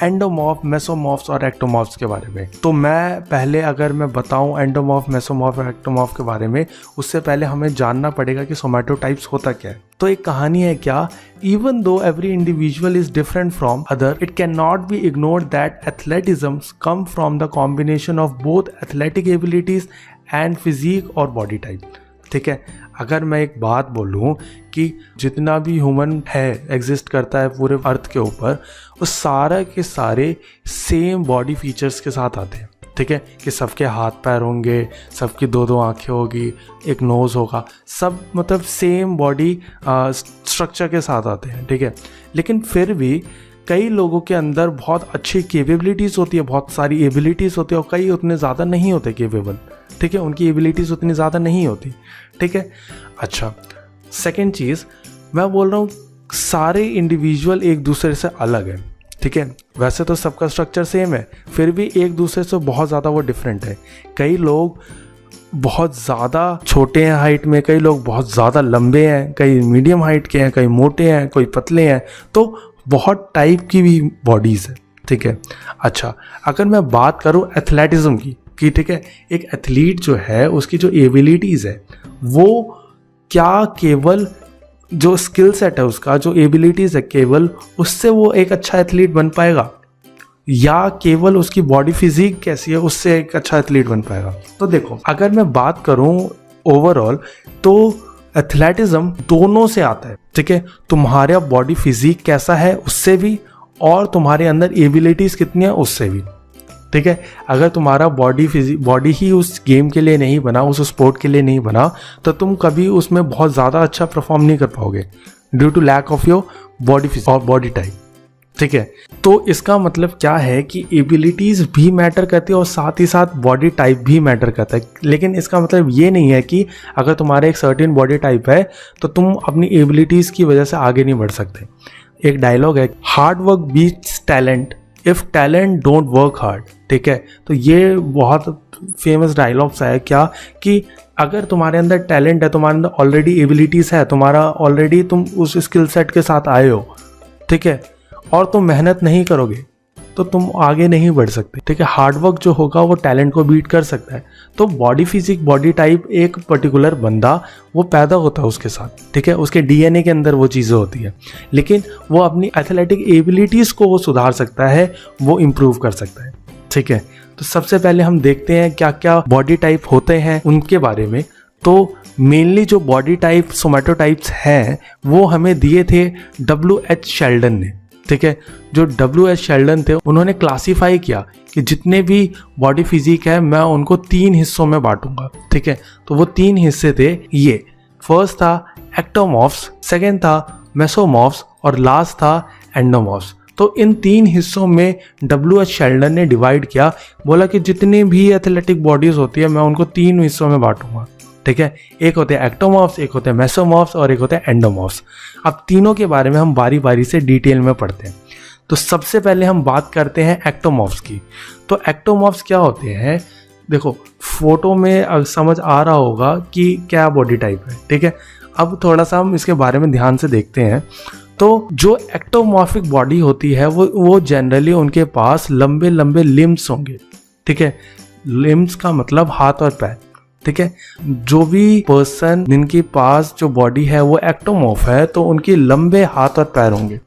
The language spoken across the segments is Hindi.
एंडोमॉर्फ, मेसोमॉर्फ्स और एक्टोमॉर्फ्स के बारे में। तो मैं पहले अगर मैं बताऊं एंडोमॉर्फ, मेसोमॉर्फ और एक्टोमॉर्फ के बारे में, उससे पहले हमें जानना पड़ेगा कि सोमैटोटाइप्स होता क्या है। तो एक कहानी है क्या, even though every individual is different from other, it cannot be ignored that athleticism come from the combination of both athletic abilities and physique और body type। ठीक है, अगर मैं एक बात बोलूं कि जितना भी ह्यूमन है एग्जिस्ट करता है पूरे अर्थ के ऊपर, वो सारा के सारे सेम बॉडी फीचर्स के साथ आते हैं। ठीक है, कि सबके हाथ पैर होंगे, सबकी दो दो आंखें होगी, एक नोज़ होगा, सब मतलब सेम बॉडी स्ट्रक्चर के साथ आते हैं। ठीक है, लेकिन फिर भी कई लोगों के अंदर बहुत अच्छी कैपेबिलिटीज़ होती है, बहुत सारी एबिलिटीज़ होती है, और कई उतने ज़्यादा नहीं होते कैपेबल। ठीक है, उनकी एबिलिटीज़ उतनी ज़्यादा नहीं होती। ठीक है, अच्छा, सेकंड चीज़ मैं बोल रहा हूँ, सारे इंडिविजुअल एक दूसरे से अलग है। ठीक है, वैसे तो सबका स्ट्रक्चर सेम है, फिर भी एक दूसरे से बहुत ज़्यादा वो डिफरेंट है। कई लोग बहुत ज़्यादा छोटे हैं हाइट में, कई लोग बहुत ज़्यादा लंबे हैं, कई मीडियम हाइट के हैं, कई मोटे हैं, कोई पतले हैं, तो बहुत टाइप की भी बॉडीज़ है। ठीक है, अच्छा, अगर मैं बात करूँ एथलेटिज्म की, कि ठीक है, एक एथलीट जो है उसकी जो एबिलिटीज़ है वो क्या केवल जो स्किल सेट है उसका, जो एबिलिटीज़ है, केवल उससे वो एक अच्छा एथलीट बन पाएगा, या केवल उसकी बॉडी फिजिक कैसी है उससे एक अच्छा एथलीट बन पाएगा। तो देखो, अगर मैं बात करूं ओवरऑल, तो एथलेटिज्म दोनों से आता है। ठीक है, तुम्हारा बॉडी फिजिक कैसा है उससे भी, और तुम्हारे अंदर एबिलिटीज़ कितनी है उससे भी। ठीक है, अगर तुम्हारा बॉडी ही उस गेम के लिए नहीं बना, उस स्पोर्ट के लिए नहीं बना, तो तुम कभी उसमें बहुत ज़्यादा अच्छा परफॉर्म नहीं कर पाओगे, due to lack of your body type. ठीक है, तो इसका मतलब क्या है कि एबिलिटीज़ भी मैटर करती है और साथ ही साथ बॉडी टाइप भी मैटर करता है। लेकिन इसका मतलब ये नहीं है कि अगर तुम्हारा एक सर्टेन बॉडी टाइप है तो तुम अपनी एबिलिटीज़ की वजह से आगे नहीं बढ़ सकते। एक डायलॉग है, hard work beats talent if talent don't work hard. ठीक है, तो ये बहुत फेमस डायलॉग्स है क्या, कि अगर तुम्हारे अंदर टैलेंट है, तुम्हारे अंदर ऑलरेडी एबिलिटीज़ है, तुम्हारा ऑलरेडी तुम उस स्किल सेट के साथ आए हो, ठीक है, और तुम मेहनत नहीं करोगे तो तुम आगे नहीं बढ़ सकते। ठीक है, हार्डवर्क जो होगा वो टैलेंट को बीट कर सकता है। तो बॉडी फिजिक, बॉडी टाइप, एक पर्टिकुलर बंदा वो पैदा होता है उसके साथ। ठीक है, उसके डीएनए के अंदर वो चीज़ें होती है, लेकिन वो अपनी एथलेटिक एबिलिटीज़ को वो सुधार सकता है, वो इम्प्रूव कर सकता है। ठीक है, तो सबसे पहले हम देखते हैं क्या क्या बॉडी टाइप होते हैं उनके बारे में। तो मेनली जो बॉडी टाइप सोमैटोटाइप्स हैं वो हमें दिए थे W.H. शेल्डन ने। ठीक है, जो W.H. शेल्डन थे उन्होंने क्लासीफाई किया कि जितने भी बॉडी फिजिक है मैं उनको 3 हिस्सों में बांटूंगा। ठीक है, तो वो 3 हिस्से थे ये, फर्स्ट था एक्टोमॉर्फ्स, सेकेंड था मेसोमॉर्फ्स और लास्ट था एंडोमॉर्फ्स। तो इन 3 हिस्सों में W.H. शेल्डन ने डिवाइड किया, बोला कि जितनी भी एथलेटिक बॉडीज होती है मैं उनको 3 हिस्सों में बांटूंगा। ठीक है, एक होते हैं एक्टोमॉर्फ्स, एक होते हैं मेसोमॉर्फ्स और एक होते हैं एंडोमॉर्फ्स। अब तीनों के बारे में हम बारी बारी से डिटेल में पढ़ते हैं। तो सबसे पहले हम बात करते हैं एक्टोमॉर्फ्स की। तो एक्टोमॉर्फ्स क्या होते हैं, देखो फोटो में समझ आ रहा होगा कि क्या बॉडी टाइप है। ठीक है, अब थोड़ा सा हम इसके बारे में ध्यान से देखते हैं। तो जो एक्टोमॉर्फिक बॉडी होती है वो जनरली उनके पास लंबे लंबे लिम्स होंगे। ठीक है, लिम्स का मतलब हाथ और पैर। ठीक है, जो भी पर्सन जिनके पास जो बॉडी है वो एक्टोमॉर्फ है तो उनके लंबे हाथ और पैर होंगे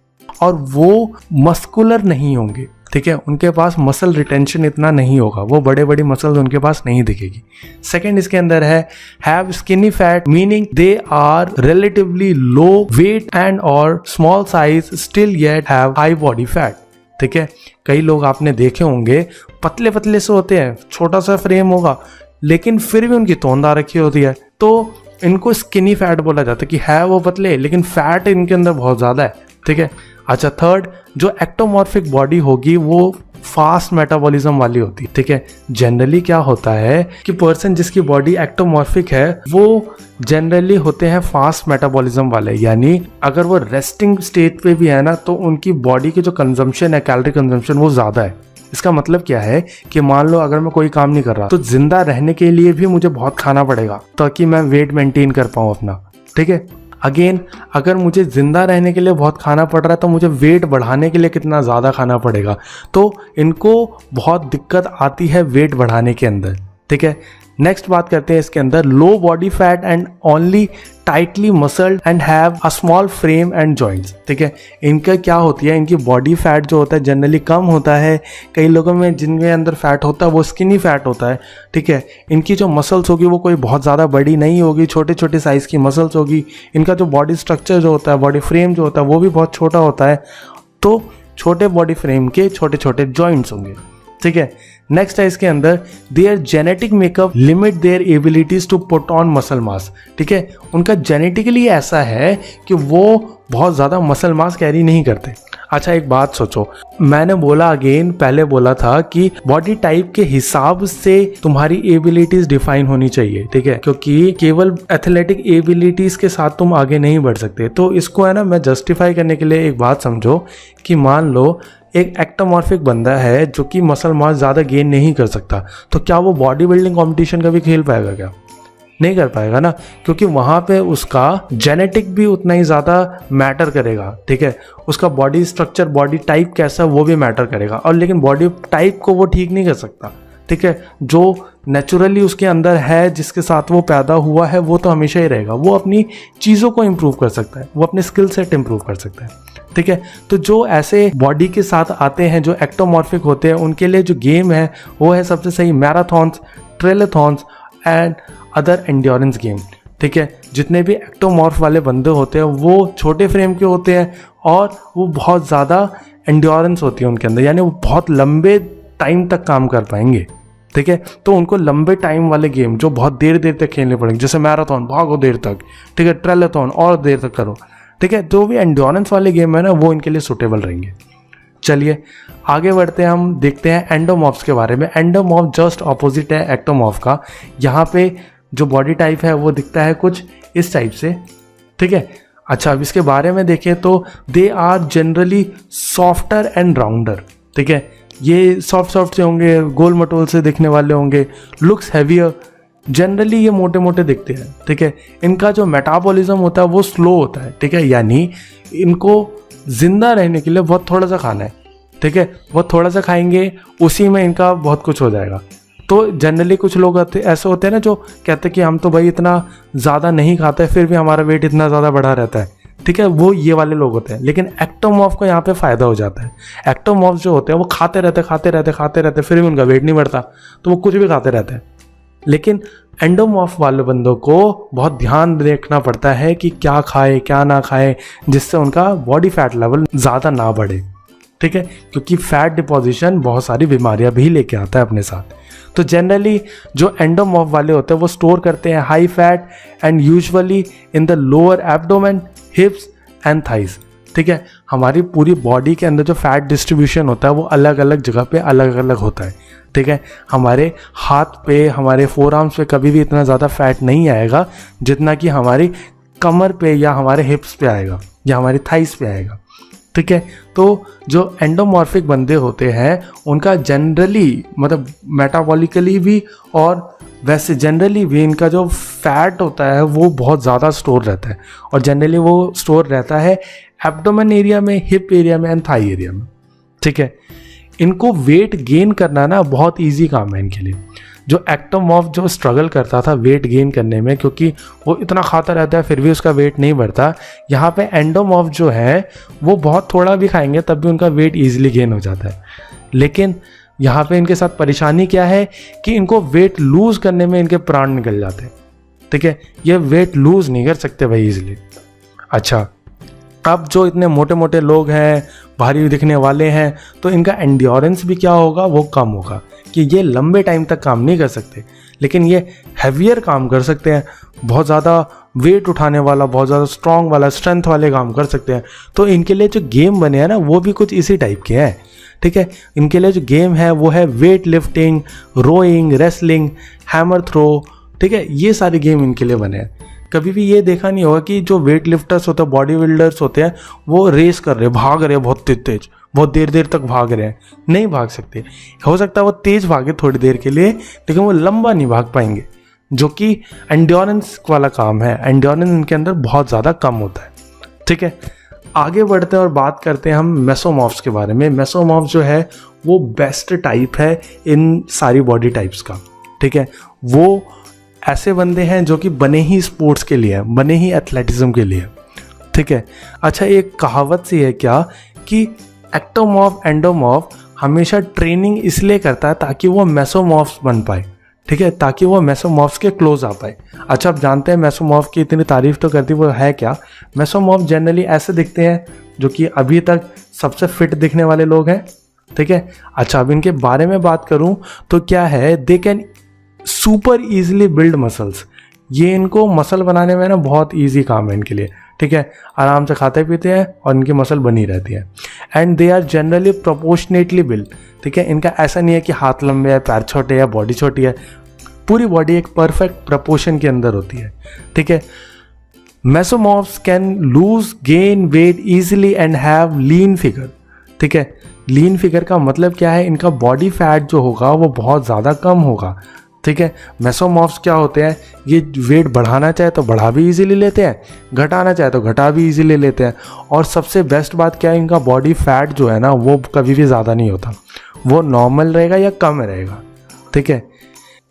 और वो मस्कुलर नहीं होंगे। ठीक है, उनके पास मसल रिटेंशन इतना नहीं होगा, वो बड़े बड़ी मसल्स उनके पास नहीं दिखेगी। सेकंड इसके अंदर है have skinny fat, meaning they are relatively low weight and और small size still yet have high body fat. ठीक है, कई लोग आपने देखे होंगे पतले पतले से होते हैं, छोटा सा फ्रेम होगा लेकिन फिर भी उनकी तोंदा रखी होती है, तो इनको स्किनी फैट बोला जाता है कि है वो पतले लेकिन फैट इनके अंदर बहुत ज़्यादा है। ठीक है, अच्छा, थर्ड जो एक्टोमॉर्फिक बॉडी होगी वो फास्ट मेटाबॉलिज्म वाली होती है। ठीक है, जनरली क्या होता है कि पर्सन जिसकी बॉडी एक्टोमॉर्फिक है वो जनरली होते हैं फास्ट मेटाबॉलिज्म वाले, यानी अगर वो रेस्टिंग स्टेट पे भी है ना तो उनकी बॉडी की जो कंजम्पशन है, कैलोरी कंजम्पशन वो ज़्यादा है। इसका मतलब क्या है कि मान लो अगर मैं कोई काम नहीं कर रहा तो जिंदा रहने के लिए भी मुझे बहुत खाना पड़ेगा ताकि मैं वेट मेंटेन कर पाऊँ अपना, ठीक है। अगेन अगर मुझे जिंदा रहने के लिए बहुत खाना पड़ रहा है तो मुझे वेट बढ़ाने के लिए कितना ज़्यादा खाना पड़ेगा। तो इनको बहुत दिक्कत आती है वेट बढ़ाने के अंदर, ठीक है। नेक्स्ट बात करते हैं इसके अंदर, low body fat and only tightly muscled and have a small frame and joints, ठीक है। इनका क्या होती है, इनकी बॉडी फैट जो होता है जनरली कम होता है। कई लोगों में जिनके अंदर फैट होता है वो स्किनी फैट होता है, ठीक है। इनकी जो मसल्स होगी वो कोई बहुत ज़्यादा बड़ी नहीं होगी, छोटे छोटे साइज़ की मसल्स होगी। इनका जो बॉडी स्ट्रक्चर जो होता है, बॉडी फ्रेम जो होता है वो भी बहुत छोटा होता है। तो छोटे बॉडी फ्रेम के छोटे छोटे जॉइंट्स होंगे, ठीक है। नेक्स्ट है इसके अंदर, their genetic makeup limit their abilities to put on muscle mass, ठीक है। उनका जेनेटिकली ऐसा है कि वो बहुत ज़्यादा मसल मास कैरी नहीं करते। अच्छा एक बात सोचो, मैंने बोला अगेन पहले बोला था कि बॉडी टाइप के हिसाब से तुम्हारी एबिलिटीज डिफाइन होनी चाहिए, ठीक है, क्योंकि केवल एथलेटिक एबिलिटीज के साथ तुम आगे नहीं बढ़ सकते। तो इसको है ना मैं जस्टिफाई करने के लिए एक बात समझो कि मान लो एक एक्टोमॉर्फिक बंदा है जो कि मसल मास ज़्यादा गेन नहीं कर सकता, तो क्या वो बॉडी बिल्डिंग कंपटीशन का भी खेल पाएगा? क्या नहीं कर पाएगा ना, क्योंकि वहाँ पे उसका जेनेटिक भी उतना ही ज़्यादा मैटर करेगा, ठीक है। उसका बॉडी स्ट्रक्चर, बॉडी टाइप कैसा वो भी मैटर करेगा, और लेकिन बॉडी टाइप को वो ठीक नहीं कर सकता, ठीक है। जो नेचुरली उसके अंदर है, जिसके साथ वो पैदा हुआ है, वो तो हमेशा ही रहेगा। वो अपनी चीज़ों को इम्प्रूव कर सकता है, वो अपने स्किल सेट इम्प्रूव कर सकता है, ठीक है। तो जो ऐसे बॉडी के साथ आते हैं, जो एक्टोमॉर्फिक होते हैं, उनके लिए जो गेम है वो है सबसे सही marathons, triathlons and other endurance game, ठीक है। जितने भी एक्टोमॉर्फ वाले बंदे होते हैं वो छोटे फ्रेम के होते हैं और वो बहुत ज़्यादा एंड्योरेंस होती है उनके अंदर, यानी वो बहुत लंबे टाइम तक काम कर पाएंगे, ठीक है। तो उनको लंबे टाइम वाले गेम जो बहुत देर देर तक खेलने पड़ेंगे, जैसे मैराथन भागो देर तक, ठीक है, ट्रेलेथॉन और देर तक करो, ठीक है। जो भी एंड्योरेंस वाले गेम है ना वो इनके लिए सूटेबल रहेंगे। चलिए आगे बढ़ते हैं, हम देखते हैं एंडोमॉर्फ्स के बारे में। एंडोमॉर्फ जस्ट ऑपोजिट है एक्टोमॉर्फ का। यहाँ पे जो बॉडी टाइप है वो दिखता है कुछ इस टाइप से, ठीक है। अच्छा अब इसके बारे में देखें तो they are generally softer and rounder, ठीक है। ये सॉफ्ट से होंगे, गोल मटोल से दिखने वाले होंगे, लुक्स हैवियर, जनरली ये मोटे मोटे दिखते हैं, ठीक है। इनका जो मेटाबॉलिज्म होता है वो स्लो होता है, ठीक है, यानी इनको जिंदा रहने के लिए बहुत थोड़ा सा खाना है, ठीक है। वो थोड़ा सा खाएंगे, उसी में इनका बहुत कुछ हो जाएगा। तो जनरली कुछ लोग ऐसे होते हैं ना जो कहते हैं कि हम तो भाई इतना ज़्यादा नहीं खाते फिर भी हमारा वेट इतना ज़्यादा बढ़ा रहता है, ठीक है, वो ये वाले लोग होते हैं। लेकिन एक्टोमॉर्फ को यहाँ पे फ़ायदा हो जाता है। एक्टोमॉर्फ जो होते हैं वो खाते रहते फिर भी उनका वेट नहीं बढ़ता, तो वो कुछ भी खाते रहते हैं। लेकिन एंडोमॉर्फ वाले बंदों को बहुत ध्यान देखना पड़ता है कि क्या खाए क्या ना खाए, जिससे उनका बॉडी फैट लेवल ज़्यादा ना बढ़े, ठीक है, क्योंकि फैट डिपोजिशन बहुत सारी बीमारियां भी लेके आता है अपने साथ। तो जनरली जो एंडोमॉर्फ वाले होते हैं वो स्टोर करते हैं high fat and usually in the lower abdomen, हिप्स and thighs, ठीक है। हमारी पूरी बॉडी के अंदर जो फैट डिस्ट्रीब्यूशन होता है वो अलग अलग जगह पे अलग अलग होता है, ठीक है। हमारे हाथ पे, हमारे फोर आर्म्स पे कभी भी इतना ज़्यादा फैट नहीं आएगा जितना कि हमारी कमर पे या हमारे हिप्स पे आएगा या हमारी थाइस पे आएगा, ठीक है। तो जो एंडोमॉर्फिक बंदे होते हैं उनका जनरली मतलब मेटाबॉलिकली भी और वैसे जनरली भी इनका जो फैट होता है वो बहुत ज़्यादा स्टोर रहता है, और जनरली वो स्टोर रहता है एब्डोमेन एरिया में, हिप एरिया में एंड थाई एरिया में, ठीक है। इनको वेट गेन करना ना बहुत इजी काम है इनके लिए। जो एक्टोमॉर्फ जो स्ट्रगल करता था वेट गेन करने में, क्योंकि वो इतना खाता रहता है फिर भी उसका वेट नहीं बढ़ता, यहाँ पे एंडोमॉर्फ जो है वो बहुत थोड़ा भी खाएंगे तब भी उनका वेट ईजिली गेन हो जाता है। लेकिन यहाँ पे इनके साथ परेशानी क्या है कि इनको वेट लूज करने में इनके प्राण निकल जाते हैं, ठीक है। ये वेट लूज नहीं कर सकते भाई ईजिली। अच्छा अब जो इतने मोटे मोटे लोग हैं, भारी दिखने वाले हैं, तो इनका एंड्योरेंस भी क्या होगा, वो कम होगा, कि ये लंबे टाइम तक काम नहीं कर सकते। लेकिन ये हैवियर काम कर सकते हैं, बहुत ज़्यादा वेट उठाने वाला, बहुत ज़्यादा स्ट्रॉन्ग वाला, स्ट्रेंथ वाले काम कर सकते हैं। तो इनके लिए जो गेम बने हैं ना वो भी कुछ इसी टाइप के हैं, ठीक है। इनके लिए जो गेम है वो है weight lifting, rowing, wrestling, hammer throw, ठीक है। ये सारे गेम इनके लिए बने हैं। कभी भी ये देखा नहीं होगा कि जो वेट लिफ्टर्स होते हैं, बॉडी बिल्डर्स होते हैं, वो रेस कर रहे, भाग रहे बहुत तेज, बहुत देर देर तक भाग रहे हैं, नहीं भाग सकते। हो सकता है वो तेज भागे थोड़ी देर के लिए, लेकिन वो लंबा नहीं भाग पाएंगे, जो कि एंड्योरेंस वाला काम है। एंड्योरेंस इनके अंदर बहुत ज़्यादा कम होता है। ठीक है, आगे बढ़ते हैं और बात करते हैं हम मेसोमॉर्फ्स के बारे में। मेसोमॉर्फ जो है वो बेस्ट टाइप है इन सारी बॉडी टाइप्स का। ठीक है, वो ऐसे बंदे हैं जो कि बने ही स्पोर्ट्स के लिए हैं, बने ही एथलेटिज्म के लिए। ठीक है, अच्छा एक कहावत सी है क्या कि एक्टोमॉर्फ एंडोमॉर्फ हमेशा ट्रेनिंग इसलिए करता है ताकि वो मेसोमॉर्फ्स बन पाए। ठीक है, ताकि वो मेसोमॉर्फ्स के क्लोज आ पाए। अच्छा, आप जानते हैं मेसोमॉर्फ की इतनी तारीफ तो करती, वो है क्या? मेसोमॉर्फ जनरली ऐसे दिखते हैं जो कि अभी तक सबसे फिट दिखने वाले लोग हैं। ठीक है, अच्छा अब इनके बारे में बात करूं तो क्या है, they can super easily build muscles. ये इनको मसल बनाने में ना बहुत ईजी काम है इनके लिए। ठीक है, आराम से खाते पीते हैं और इनकी मसल बनी रहती है। And they are generally proportionately build. ठीक है, इनका ऐसा नहीं है कि हाथ लंबे है, पैर छोटे है, बॉडी छोटी है, पूरी बॉडी एक परफेक्ट प्रपोर्शन के अंदर होती है। ठीक है, mesomorphs can lose gain weight easily and have lean figure. ठीक है, लीन फिगर का मतलब क्या है, इनका बॉडी फैट जो होगा वो बहुत ज़्यादा कम होगा। ठीक है, मेसोमॉर्फ्स क्या होते हैं, ये वेट बढ़ाना चाहे तो बढ़ा भी इजीली लेते हैं, घटाना चाहे तो घटा भी इजीली लेते हैं। और सबसे बेस्ट बात क्या है, इनका बॉडी फैट जो है ना वो कभी भी ज़्यादा नहीं होता, वो नॉर्मल रहेगा या कम रहेगा। ठीक है,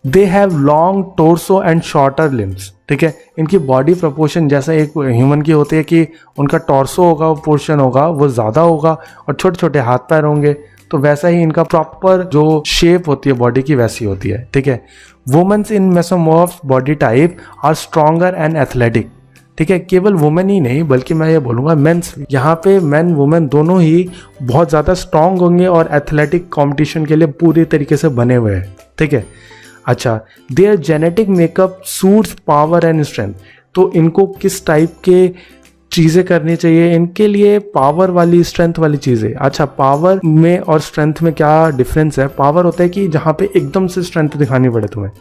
they have long torso and shorter limbs. ठीक है, इनकी बॉडी प्रपोर्शन जैसा एक ह्यूमन की होती है कि उनका टॉर्सो होगा, वो पोर्शन होगा वो ज़्यादा होगा और छोटे छोटे हाथ पैर होंगे, तो वैसा ही इनका प्रॉपर जो शेप होती है बॉडी की वैसी होती है। ठीक है, womens in mesomorph body type are stronger and athletic. ठीक है, केवल वुमेन ही नहीं बल्कि मैं ये बोलूँगा मेंस, यहाँ पे मेन वुमेन दोनों ही बहुत ज़्यादा स्ट्रॉन्ग होंगे और एथलेटिक कॉम्पिटिशन के लिए पूरी तरीके से बने हुए हैं। ठीक है, अच्छा there genetic makeup suits power and strength. तो इनको किस टाइप के चीज़ें करनी चाहिए, इनके लिए पावर वाली स्ट्रेंथ वाली चीज़ें। अच्छा, पावर में और स्ट्रेंथ में क्या डिफरेंस है? पावर होता है कि जहाँ पे एकदम से स्ट्रेंथ दिखानी पड़े तुम्हें।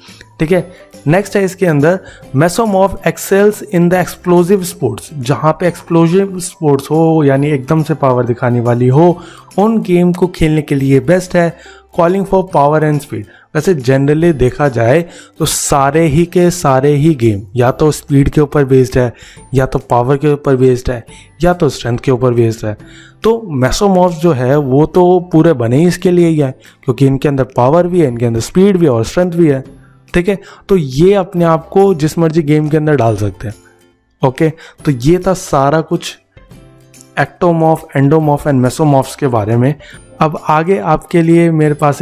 ठीक है, नेक्स्ट है इसके अंदर mesomorph excels in the explosive sports. जहाँ पे एक्सप्लोजिव स्पोर्ट्स हो यानी एकदम से पावर दिखाने वाली हो, उन गेम को खेलने के लिए बेस्ट है। Calling for power and speed. वैसे जनरली देखा जाए तो सारे ही के सारे ही गेम या तो स्पीड के ऊपर बेस्ड है, या तो पावर के ऊपर बेस्ड है, या तो स्ट्रेंथ के ऊपर बेस्ड है। तो मेसोमॉर्फ जो है वो तो पूरे बने ही इसके लिए ही है, क्योंकि इनके अंदर पावर भी है, इनके अंदर स्पीड भी है और स्ट्रेंथ भी है। ठीक है, तो ये अपने आप को जिस मर्जी गेम के अंदर डाल सकते हैं। ओके, तो ये था सारा कुछ एक्टोमॉर्फ, एंडोमॉर्फ एंड मेसोमॉर्फ्स के बारे में। अब आगे आपके लिए मेरे पास